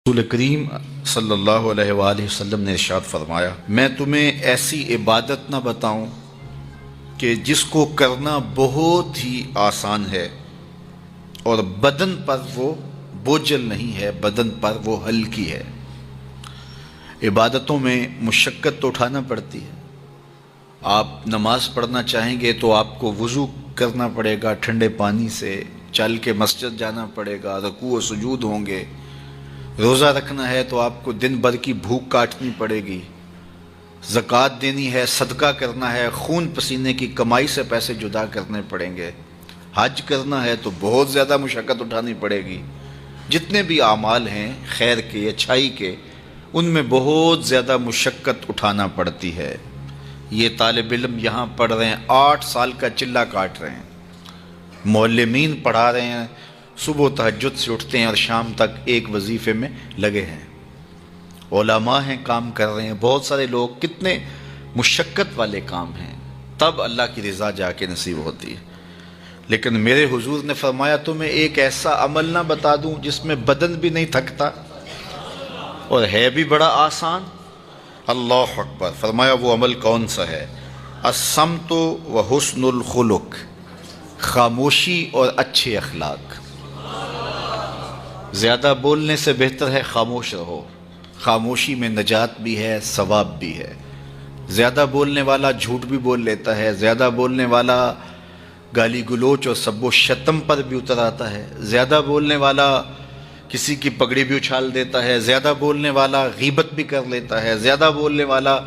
رسول کریم صلی اللہ علیہ وآلہ وسلم نے ارشاد فرمایا، میں تمہیں ایسی عبادت نہ بتاؤں کہ جس کو کرنا بہت ہی آسان ہے اور بدن پر وہ بوجھل نہیں ہے، بدن پر وہ ہلکی ہے۔ عبادتوں میں مشقت تو اٹھانا پڑتی ہے۔ آپ نماز پڑھنا چاہیں گے تو آپ کو وضو کرنا پڑے گا، ٹھنڈے پانی سے چل کے مسجد جانا پڑے گا، رکوع و سجود ہوں گے۔ روزہ رکھنا ہے تو آپ کو دن بھر کی بھوک کاٹنی پڑے گی، زکوٰۃ دینی ہے، صدقہ کرنا ہے، خون پسینے کی کمائی سے پیسے جدا کرنے پڑیں گے، حج کرنا ہے تو بہت زیادہ مشقت اٹھانی پڑے گی۔ جتنے بھی اعمال ہیں خیر کے، اچھائی کے، ان میں بہت زیادہ مشقت اٹھانا پڑتی ہے۔ یہ طالب علم یہاں پڑھ رہے ہیں، 8 سال کا چلہ کاٹ رہے ہیں، معلمین پڑھا رہے ہیں، صبح تہجد سے اٹھتے ہیں اور شام تک ایک وظیفے میں لگے ہیں، علماء ہیں کام کر رہے ہیں، بہت سارے لوگ، کتنے مشقت والے کام ہیں، تب اللہ کی رضا جا کے نصیب ہوتی ہے۔ لیکن میرے حضور نے فرمایا تمہیں ایک ایسا عمل نہ بتا دوں جس میں بدن بھی نہیں تھکتا اور ہے بھی بڑا آسان؟ اللہ اکبر! فرمایا وہ عمل کون سا ہے؟ الصمت و حسن الخلق، خاموشی اور اچھے اخلاق۔ زیادہ بولنے سے بہتر ہے خاموش رہو، خاموشی میں نجات بھی ہے، ثواب بھی ہے۔ زیادہ بولنے والا جھوٹ بھی بول لیتا ہے، زیادہ بولنے والا گالی گلوچ اور سب و شتم پر بھی اتر آتا ہے، زیادہ بولنے والا کسی کی پگڑی بھی اچھال دیتا ہے، زیادہ بولنے والا غیبت بھی کر لیتا ہے، زیادہ بولنے والا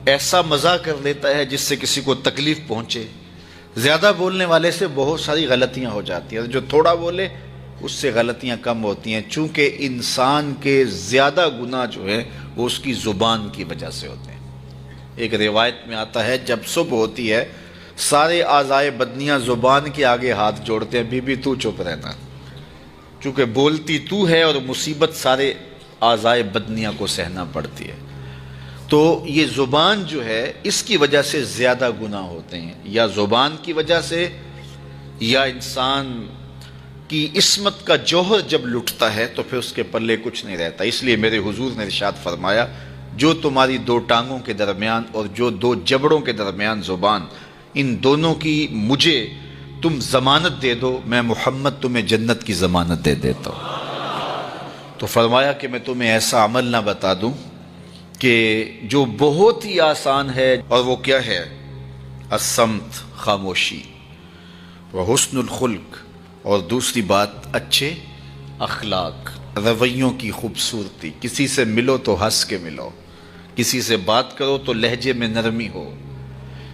ایسا مزاح کر لیتا ہے جس سے کسی کو تکلیف پہنچے۔ زیادہ بولنے والے سے بہت ساری غلطیاں ہو جاتی ہیں، جو تھوڑا بولے اس سے غلطیاں کم ہوتی ہیں، چونکہ انسان کے زیادہ گناہ جو ہے وہ اس کی زبان کی وجہ سے ہوتے ہیں۔ ایک روایت میں آتا ہے جب صبح ہوتی ہے سارے اعضائے بدنیاں زبان کے آگے ہاتھ جوڑتے ہیں، بی بی تو چپ رہنا، چونکہ بولتی تو ہے اور مصیبت سارے اعضائے بدنیاں کو سہنا پڑتی ہے۔ تو یہ زبان جو ہے اس کی وجہ سے زیادہ گناہ ہوتے ہیں، یا زبان کی وجہ سے، یا انسان کی عصمت کا جوہر جب لٹتا ہے تو پھر اس کے پلے کچھ نہیں رہتا۔ اس لیے میرے حضور نے ارشاد فرمایا، جو تمہاری 2 ٹانگوں کے درمیان اور جو 2 جبڑوں کے درمیان زبان، ان دونوں کی مجھے تم ضمانت دے دو، میں محمد تمہیں جنت کی ضمانت دے دیتا ہوں۔ تو فرمایا کہ میں تمہیں ایسا عمل نہ بتا دوں کہ جو بہت ہی آسان ہے، اور وہ کیا ہے؟ الصمت، خاموشی، وحسن الخلق، اور دوسری بات اچھے اخلاق، رویوں کی خوبصورتی۔ کسی سے ملو تو ہنس کے ملو، کسی سے بات کرو تو لہجے میں نرمی ہو،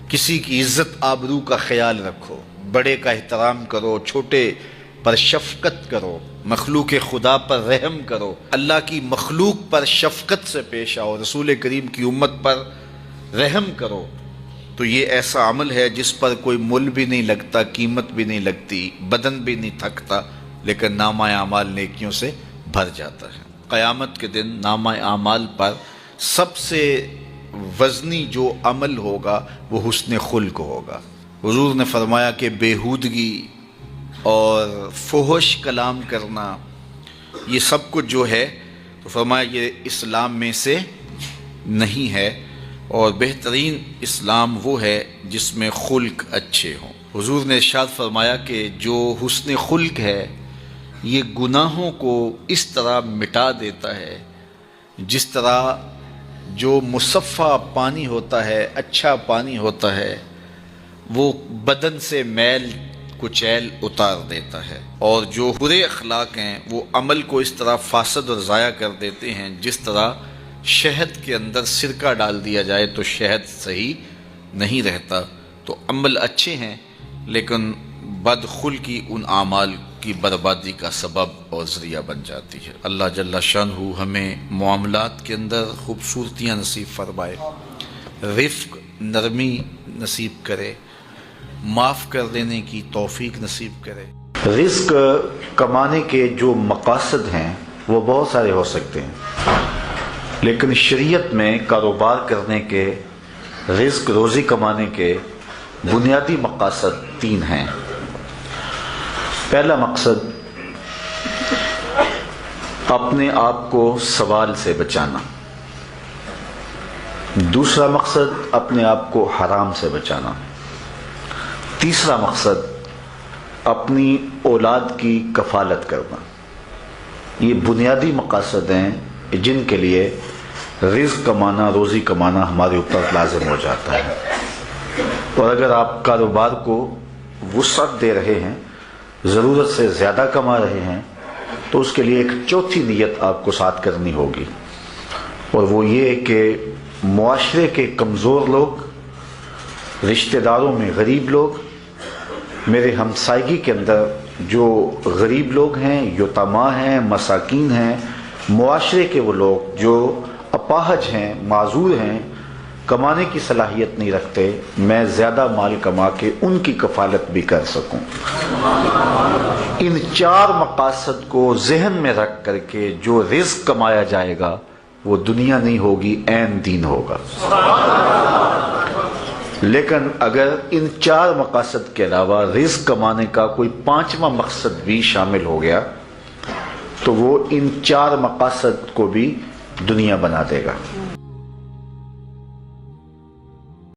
کسی کی عزت آبرو کا خیال رکھو، بڑے کا احترام کرو، چھوٹے پر شفقت کرو، مخلوق خدا پر رحم کرو، اللہ کی مخلوق پر شفقت سے پیش آؤ، رسول کریم کی امت پر رحم کرو۔ تو یہ ایسا عمل ہے جس پر کوئی مل بھی نہیں لگتا، قیمت بھی نہیں لگتی، بدن بھی نہیں تھکتا، لیکن نامہ اعمال نیکیوں سے بھر جاتا ہے۔ قیامت کے دن نامہ اعمال پر سب سے وزنی جو عمل ہوگا وہ حسن خلق ہوگا۔ حضور نے فرمایا کہ بیہودگی اور فحش کلام کرنا، یہ سب کچھ جو ہے، تو فرمایا یہ اسلام میں سے نہیں ہے، اور بہترین اسلام وہ ہے جس میں خلق اچھے ہوں۔ حضور نے ارشاد فرمایا کہ جو حسن خلق ہے یہ گناہوں کو اس طرح مٹا دیتا ہے جس طرح جو مصفہ پانی ہوتا ہے، اچھا پانی ہوتا ہے، وہ بدن سے میل کچیل اتار دیتا ہے، اور جو برے اخلاق ہیں وہ عمل کو اس طرح فاسد اور ضائع کر دیتے ہیں جس طرح شہد کے اندر سرکہ ڈال دیا جائے تو شہد صحیح نہیں رہتا۔ تو عمل اچھے ہیں لیکن بدخلقی ان اعمال کی بربادی کا سبب اور ذریعہ بن جاتی ہے۔ اللہ جل شانہ ہمیں معاملات کے اندر خوبصورتیاں نصیب فرمائے، رفق، نرمی نصیب کرے، معاف کر دینے کی توفیق نصیب کرے۔ رزق کمانے کے جو مقاصد ہیں وہ بہت سارے ہو سکتے ہیں، لیکن شریعت میں کاروبار کرنے کے، رزق روزی کمانے کے بنیادی مقاصد 3 ہیں۔ پہلا مقصد اپنے آپ کو سوال سے بچانا. دوسرا مقصد اپنے آپ کو حرام سے بچانا. تیسرا مقصد اپنی اولاد کی کفالت کرنا. یہ بنیادی مقاصد ہیں جن کے لیے رزق کمانا، روزی کمانا ہمارے اوپر لازم ہو جاتا ہے. اور اگر آپ کاروبار کو وسعت دے رہے ہیں، ضرورت سے زیادہ کما رہے ہیں، تو اس کے لیے ایک چوتھی نیت آپ کو ساتھ کرنی ہوگی، اور وہ یہ کہ معاشرے کے کمزور لوگ، رشتہ داروں میں غریب لوگ، میرے ہمسائیگی کے اندر جو غریب لوگ ہیں، یتیما ہیں، مساکین ہیں، معاشرے کے وہ لوگ جو اپاہج ہیں، معذور ہیں، کمانے کی صلاحیت نہیں رکھتے، میں زیادہ مال کما کے ان کی کفالت بھی کر سکوں. ان چار مقاصد کو ذہن میں رکھ کر کے جو رزق کمایا جائے گا وہ دنیا نہیں ہوگی، عین دین ہوگا. لیکن اگر ان چار مقاصد کے علاوہ رزق کمانے کا کوئی پانچواں مقصد بھی شامل ہو گیا تو وہ ان چار مقاصد کو بھی دنیا بنا دے گا.